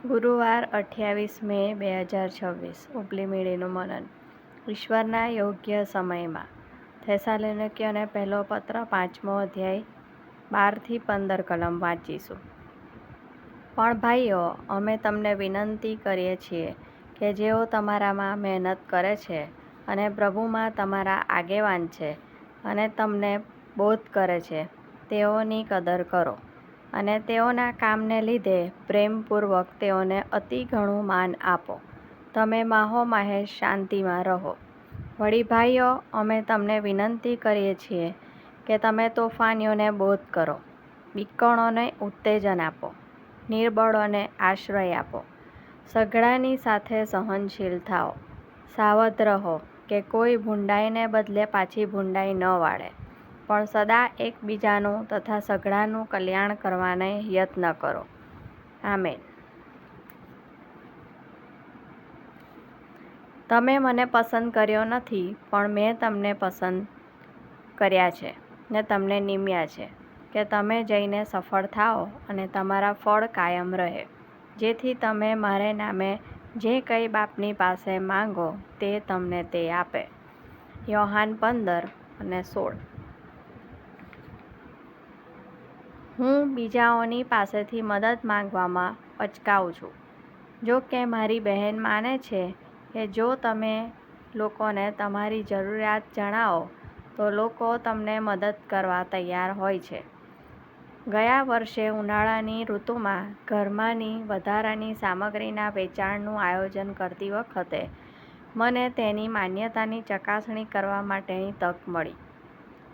ગુરુવાર 28 મે 2026 ઉપલી મીડીનું મનન. ઈશ્વરના યોગ્ય સમયમાં. થેસાલોનિકીઓને પહેલો પત્ર 5મો અધ્યાય 12-15 કલમ વાંચીશું. પણ ભાઈઓ, અમે તમને વિનંતી કરીએ છીએ કે જેઓ તમારામાં મહેનત કરે છે અને પ્રભુમાં તમારા આગેવાન છે અને તમને બોધ કરે છે, તેઓની કદર કરો અને તેઓના કામને લીધે પ્રેમપૂર્વક તેઓને અતિ ઘણું માન આપો. તમે માહોમાહે શાંતિમાં રહો. વળી ભાઈઓ, અમે તમને વિનંતી કરીએ છીએ કે તમે તોફાનીઓને બોધ કરો, બીકણોને ઉત્તેજન આપો, નિર્બળોને આશ્રય આપો, સઘળાની સાથે સહનશીલ થાઓ. સાવધ રહો કે કોઈ ભૂંડાઈને બદલે પાછી ભૂંડાઈ ન વાળે, પણ સદા એકબીજાનું તથા સઘળાનું કલ્યાણ કરવાને યત્ન કરો. આમેન. તમે મને પસંદ કર્યો નથી, પણ મેં તમને પસંદ કર્યા છે ને તમને નિમ્યા છે કે તમે જઈને સફળ થાઓ અને તમારા ફળ કાયમ રહે, જેથી તમે મારે નામે જે કંઈ બાપની પાસે માંગો તે તમને તે આપે. યોહાન 15:16. હું બીજાઓની પાસેથી મદદ માંગવામાં અચકાઉં છું. જો કે મારી બહેન માને છે કે જો તમે લોકોને તમારી જરૂરિયાત જણાવો તો લોકો તમને મદદ કરવા તૈયાર હોય છે. ગયા વર્ષે ઉનાળાની ઋતુમાં ઘરમાંની વધારાની સામગ્રીના વેચાણનું આયોજન કરતી વખતે મને તેની માન્યતાની ચકાસણી કરવા માટેની તક મળી.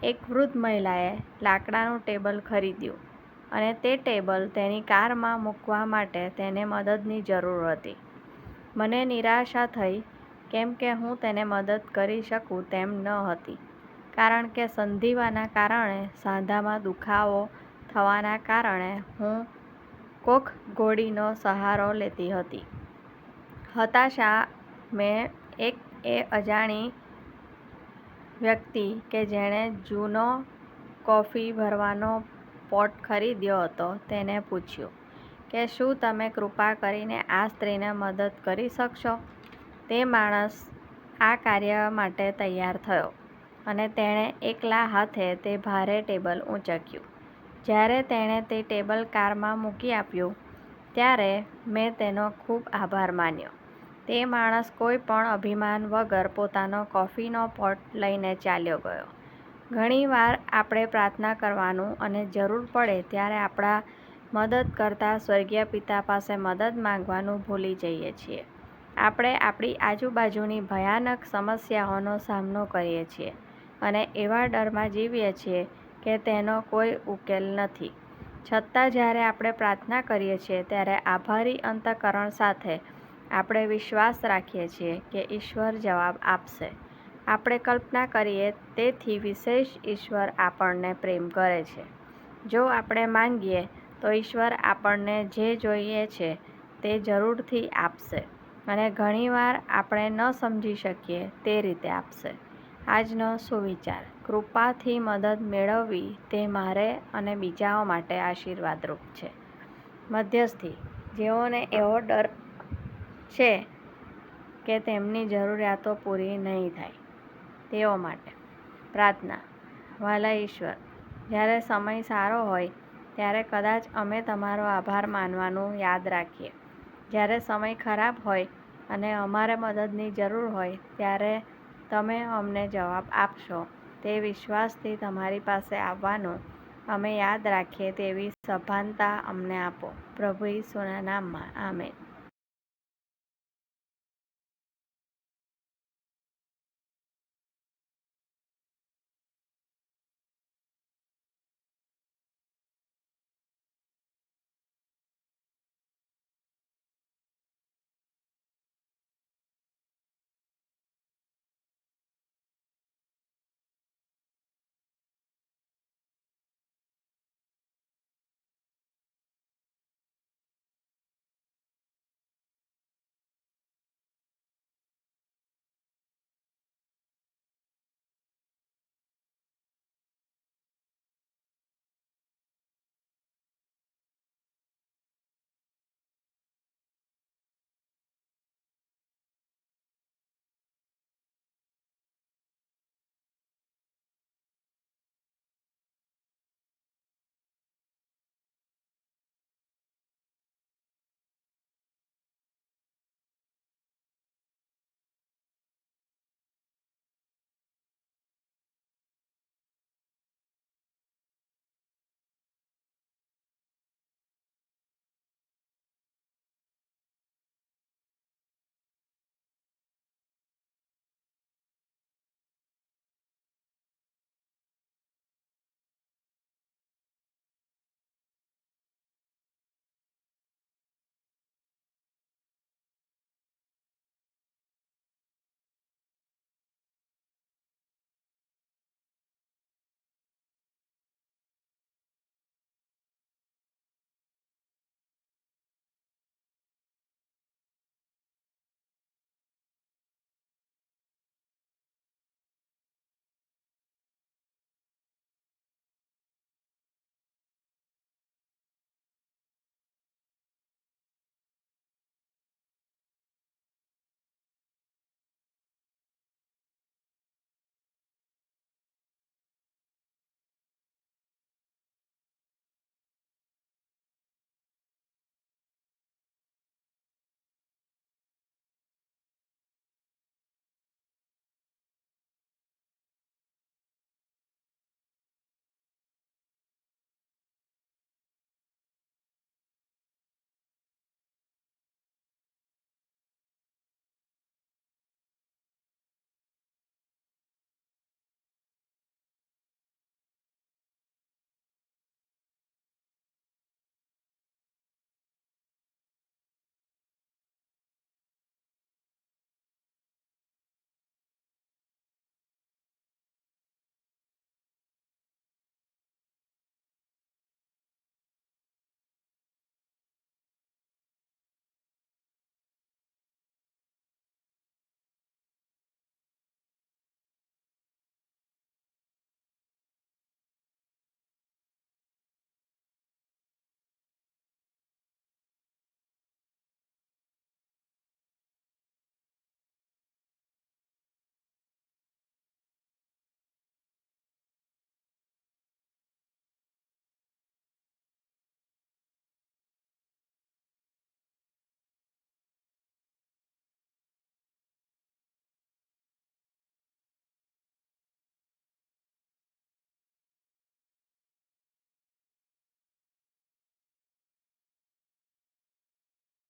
એક વૃદ્ધ મહિલાએ લાકડાનું ટેબલ ખરીદ્યું અને તે ટેબલ તેની કારમાં મૂકવા માટે તેને મદદની જરૂર હતી. મને નિરાશા થઈ કેમ કે હું તેને મદદ કરી શકું તેમ ન હતી, કારણ કે સંધિવાના કારણે સાંધામાં દુખાવો થવાના કારણે હું કોખગોળીનો સહારો લેતી હતી. હતાશા મેં એ અજાણી વ્યક્તિ કે જેણે જૂનો કોફી ભરવાનો પોટ ખરીદ્યો હતો તેને પૂછ્યું કે શું તમે કૃપા કરીને આ સ્ત્રીને મદદ કરી શકશો. તે માણસ આ કાર્ય માટે તૈયાર થયો અને તેણે એકલા હાથે તે ભારે ટેબલ ઊંચક્યું. જ્યારે તેણે તે ટેબલ કારમાં મૂકી આપ્યું ત્યારે મેં તેનો ખૂબ આભાર માન્યો. તે માણસ કોઈ પણ અભિમાન વગર પોતાનો કોફીનો પોટ લઈને ચાલ્યો ગયો. ઘણી વાર આપણે પ્રાર્થના કરવાનું અને જરૂર પડે ત્યારે આપણા મદદ કરતા સ્વર્ગીય પિતા પાસે મદદ માંગવાનું ભૂલી જઈએ છીએ. આપણે આપણી આજુબાજુની ભયાનક સમસ્યાઓનો સામનો કરીએ છીએ અને એવા ડરમાં જીવીએ છીએ કે તેનો કોઈ ઉકેલ નથી. છતાં જ્યારે આપણે પ્રાર્થના કરીએ છીએ ત્યારે આભારી અંતઃકરણ સાથે આપણે વિશ્વાસ રાખીએ છીએ કે ઈશ્વર જવાબ આપશે. આપણે કલ્પના કરીએ તેથી વિશેષ ઈશ્વર આપણને પ્રેમ કરે છે. જો આપણે માંગીએ તો ઈશ્વર આપણને જે જોઈએ છે તે જરૂરથી આપશે અને ઘણીવાર આપણે ન સમજી શકીએ તે રીતે આપશે. આજનો સુવિચાર. કૃપાથી મદદ મેળવવી તે મારે અને બીજાઓ માટે આશીર્વાદરૂપ છે. મધ્યસ્થી. જેઓને એવો ડર છે કે તેમની જરૂરિયાતો પૂરી નહીં થાય તેઓ માટે પ્રાર્થના. વહાલા ઈશ્વર, જ્યારે સમય સારો હોય ત્યારે કદાચ અમે તમારો આભાર માનવાનું યાદ રાખીએ. જ્યારે સમય ખરાબ હોય અને અમારે મદદની જરૂર હોય ત્યારે તમે અમને જવાબ આપશો તે વિશ્વાસથી તમારી પાસે આવવાનું અમે યાદ રાખીએ તેવી સભાનતા અમને આપો. પ્રભુ ઈસુના નામમાં. આમેન.